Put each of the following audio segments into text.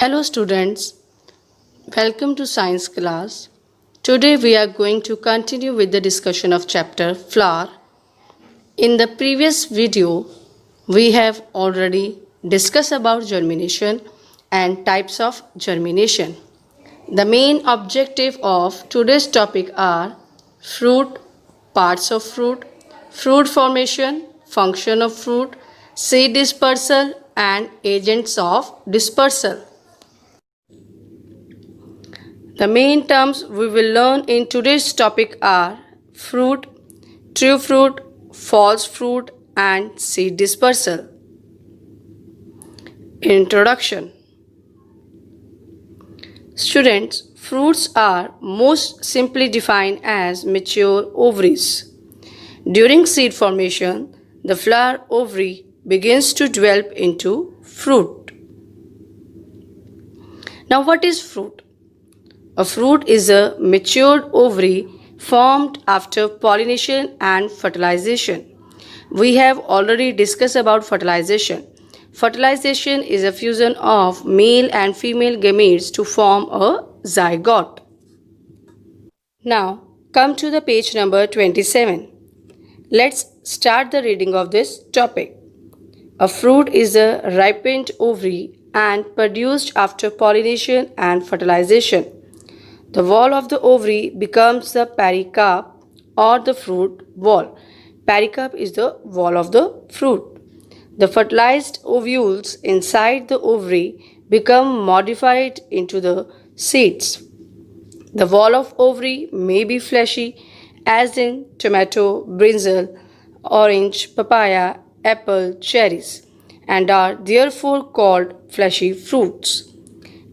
Hello students, welcome to science class. Today we are going to continue with the discussion of chapter flower. In the previous video, we have already discussed about germination and types of germination. The main objective of today's topic are fruit, parts of fruit, fruit formation, function of fruit, seed dispersal and agents of dispersal. The main terms we will learn in today's topic are fruit, true fruit, false fruit and seed dispersal. Introduction. Students, fruits are most simply defined as mature ovaries. During seed formation, the flower ovary begins to develop into fruit. Now, what is fruit? A fruit is a matured ovary formed after pollination and fertilization. We have already discussed about fertilization. Fertilization is a fusion of male and female gametes to form a zygote. Now, come to the page number 27. Let's start the reading of this topic. A fruit is a ripened ovary and produced after pollination and fertilization. The wall of the ovary becomes the pericarp or the fruit wall. Pericarp is the wall of the fruit. The fertilized ovules inside the ovary become modified into the seeds. The wall of ovary may be fleshy, as in tomato, brinjal, orange, papaya, apple, cherries, and are therefore called fleshy fruits.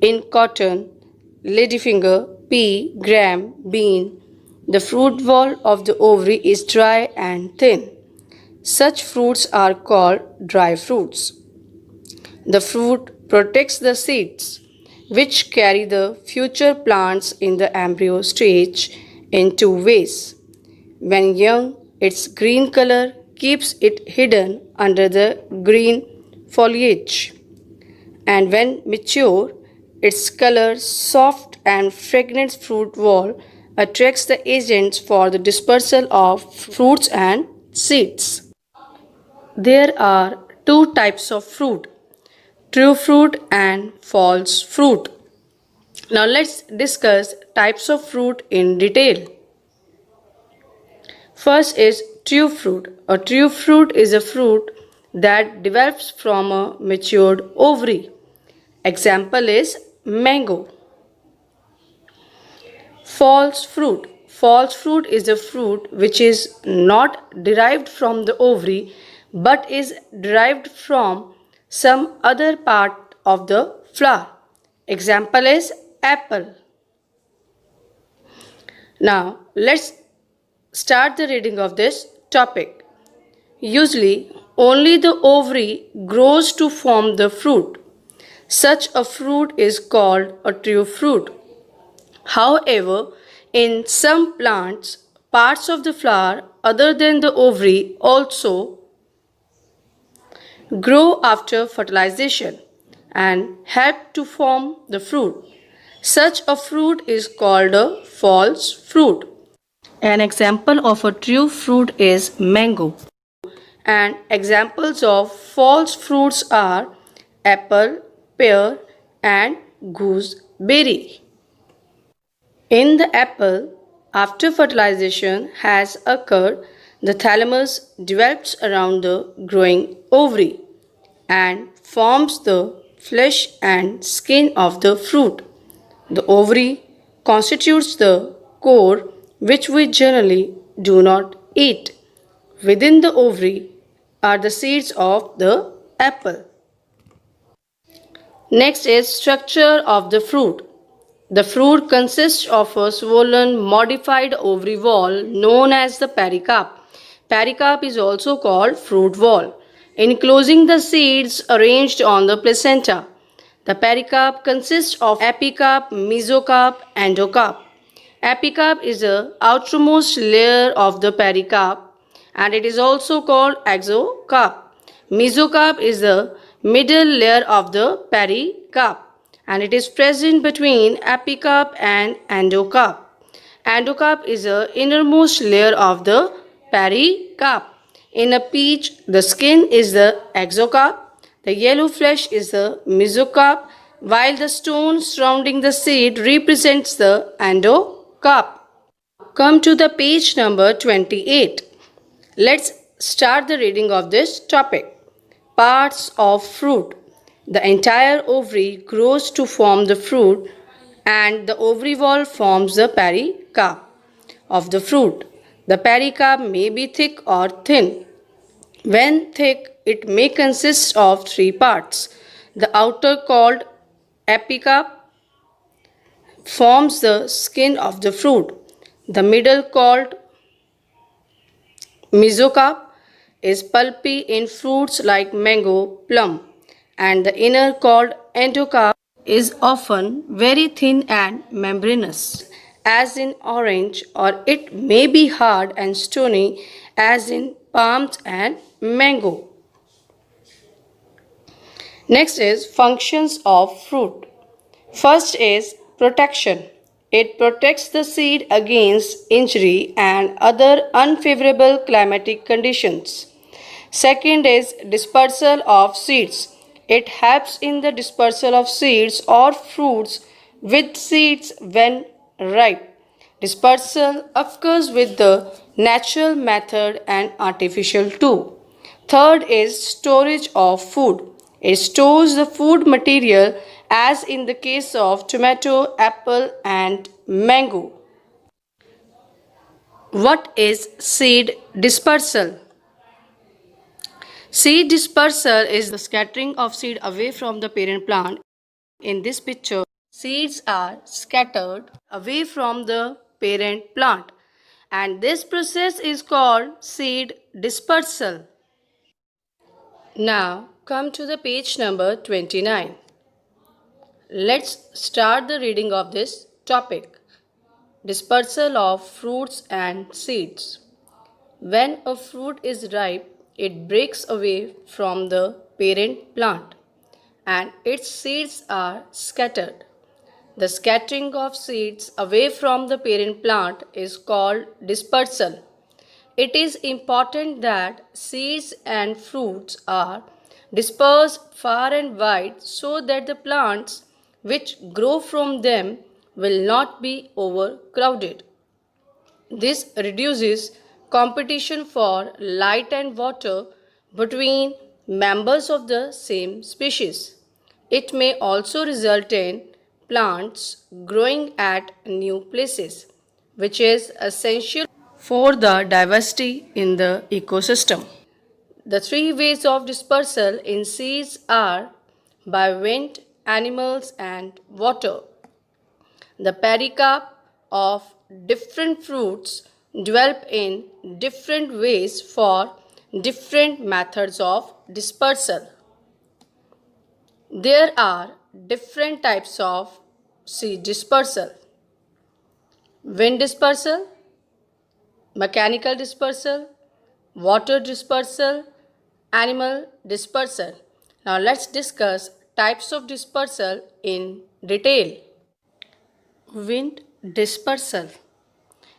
In cotton, ladyfinger, pea, gram, bean, the fruit wall of the ovary is dry and thin. Such fruits are called dry fruits. The fruit protects the seeds, which carry the future plants in the embryo stage, in two ways. When young, its green color keeps it hidden under the green foliage, and when mature, its color, soft and fragrant fruit wall attracts the agents for the dispersal of fruits and seeds. There are two types of fruit, true fruit and false fruit. Now let's discuss types of fruit in detail. First is true fruit. A true fruit is a fruit that develops from a matured ovary. Example is mango. False fruit. False fruit is a fruit which is not derived from the ovary but is derived from some other part of the flower. Example is apple. Now let's start the reading of this topic. Usually only the ovary grows to form the fruit. Such a fruit is called a true fruit. However, in some plants, parts of the flower other than the ovary also grow after fertilization and help to form the fruit. Such a fruit is called a false fruit. An example of a true fruit is mango. And examples of false fruits are apple, pear, and gooseberry. In the apple, after fertilization has occurred, the thalamus develops around the growing ovary and forms the flesh and skin of the fruit. The ovary constitutes the core, which we generally do not eat. Within the ovary are the seeds of the apple. Next is structure of the fruit. The fruit consists of a swollen, modified ovary wall known as the pericarp. Pericarp is also called fruit wall, enclosing the seeds arranged on the placenta. The pericarp consists of epicarp, mesocarp, endocarp. Epicarp is the outermost layer of the pericarp and it is also called exocarp. Mesocarp is the middle layer of the pericarp and it is present between apicarp and endocarp. Endocarp is the innermost layer of the pericarp. In a peach, the skin is the exocarp, the yellow flesh is the mesocarp, while the stone surrounding the seed represents the endocarp. Come to the page number 28. Let's start the reading of this topic. Parts of fruit. The entire ovary grows to form the fruit, and the ovary wall forms the pericarp of the fruit. The pericarp may be thick or thin. When thick, it may consist of three parts. The outer, called epicarp, forms the skin of the fruit. The middle, called mesocarp, is pulpy in fruits like mango, plum, and the inner, called endocarp, is often very thin and membranous, as in orange, or it may be hard and stony, as in palms and mango. Next is functions of fruit. First is protection. It protects the seed against injury and other unfavorable climatic conditions. Second is dispersal of seeds. It helps in the dispersal of seeds or fruits with seeds when ripe. Dispersal occurs with the natural method and artificial too. Third is storage of food. It stores the food material as in the case of tomato, apple and mango. What is seed dispersal? Seed dispersal is the scattering of seed away from the parent plant. In this picture, seeds are scattered away from the parent plant, and this process is called seed dispersal. Now come to the page number 29. Let's start the reading of this topic. Dispersal of fruits and seeds. When a fruit is ripe, it breaks away from the parent plant and its seeds are scattered. The scattering of seeds away from the parent plant is called dispersal. It is important that seeds and fruits are dispersed far and wide so that the plants which grow from them will not be overcrowded. This reduces competition for light and water between members of the same species. It may also result in plants growing at new places, which is essential for the diversity in the ecosystem. The three ways of dispersal in seeds are by wind, animals, and water. The pericarp of different fruits develop in different ways for different methods of dispersal. There are different types of seed dispersal: wind dispersal, mechanical dispersal, water dispersal, animal dispersal. Now let's discuss types of dispersal in detail. Wind dispersal.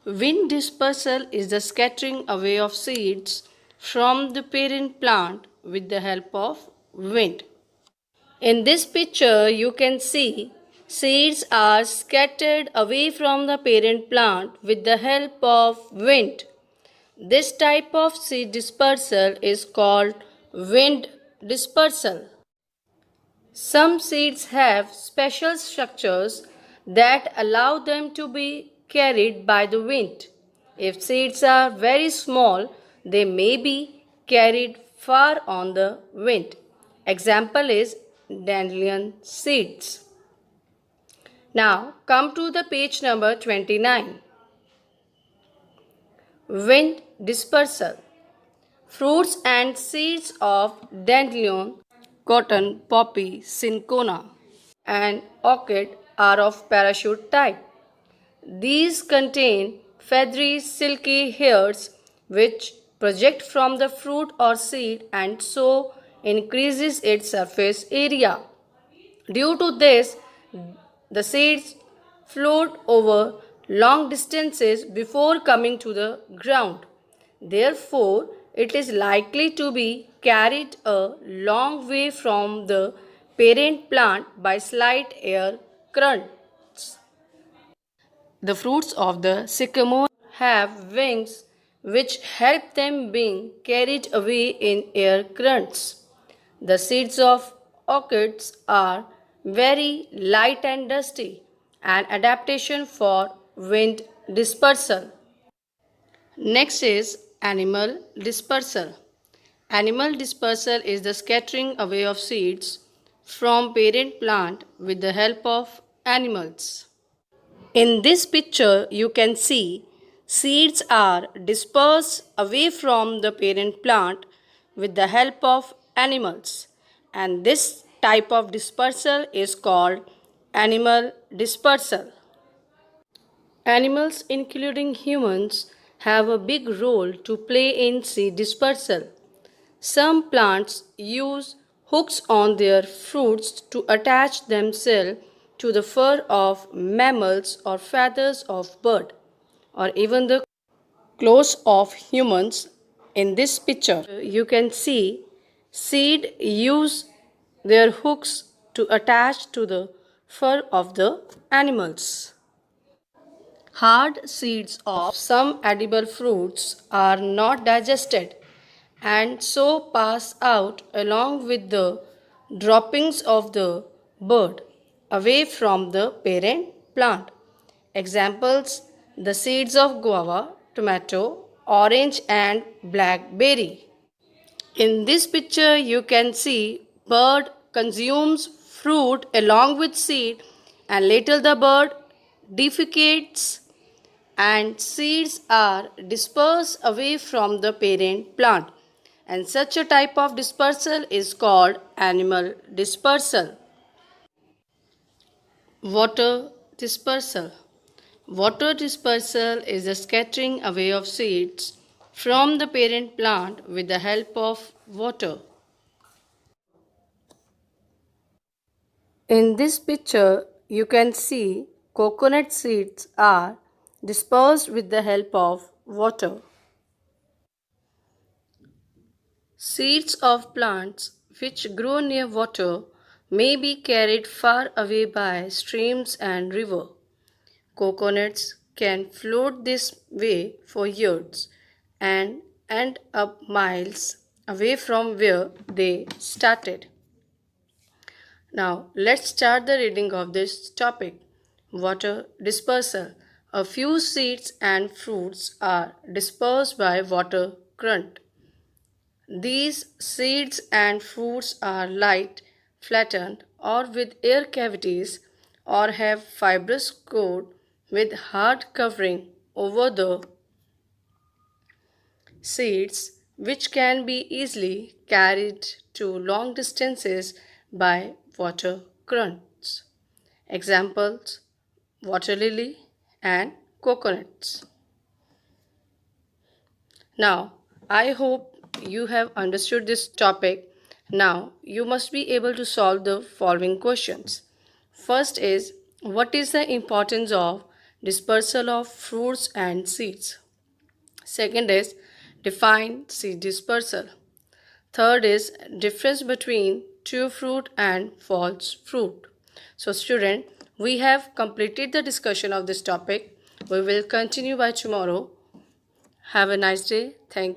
Wind dispersal is the scattering away of seeds from the parent plant with the help of wind. In this picture, you can see seeds are scattered away from the parent plant with the help of wind. This type of seed dispersal is called wind dispersal. Some seeds have special structures that allow them to be carried by the wind. If seeds are very small, they may be carried far on the wind. Example is dandelion seeds. Now come to the page number 29. Wind dispersal. Fruits and seeds of dandelion, cotton, poppy, cinchona, and orchid are of parachute type. These contain feathery, silky hairs which project from the fruit or seed and so increases its surface area. Due to this, The seeds float over long distances before coming to the ground. Therefore, it is likely to be carried a long way from the parent plant by slight air currents. The fruits of the sycamore have wings which help them being carried away in air currents. The seeds of orchids are very light and dusty, an adaptation for wind dispersal. Next is animal dispersal. Animal dispersal is the scattering away of seeds from parent plant with the help of animals. In this picture, you can see seeds are dispersed away from the parent plant with the help of animals, and this type of dispersal is called animal dispersal. Animals, including humans, have a big role to play in seed dispersal. Some plants use hooks on their fruits to attach themselves to the fur of mammals or feathers of birds, or even the clothes of humans. In this picture, you can see seed use their hooks to attach to the fur of the animals. Hard seeds of some edible fruits are not digested and so pass out along with the droppings of the bird away from the parent plant. Examples: the seeds of guava, tomato, orange, and blackberry. In this picture, you can see bird consumes fruit along with seed, and later the bird defecates and seeds are dispersed away from the parent plant, and such a type of dispersal is called animal dispersal. Water dispersal. Water dispersal is the scattering away of seeds from the parent plant with the help of water. In this picture, you can see coconut seeds are dispersed with the help of water. Seeds of plants which grow near water may be carried far away by streams and rivers. Coconuts can float this way for years and end up miles away from where they started. Now, let's start the reading of this topic. Water dispersal. A few seeds and fruits are dispersed by water current. These seeds and fruits are light, flattened, or with air cavities, or have fibrous coat with hard covering over the seeds, which can be easily carried to long distances by water currents. Examples: water lily and coconuts. Now, I hope you have understood this topic. Now, you must be able to solve the following questions. First is, what is the importance of dispersal of fruits and seeds? Second is, define seed dispersal. Third is, difference between true fruit and false fruit. So student, we have completed the discussion of this topic. We will continue by tomorrow. Have a nice day. Thank you.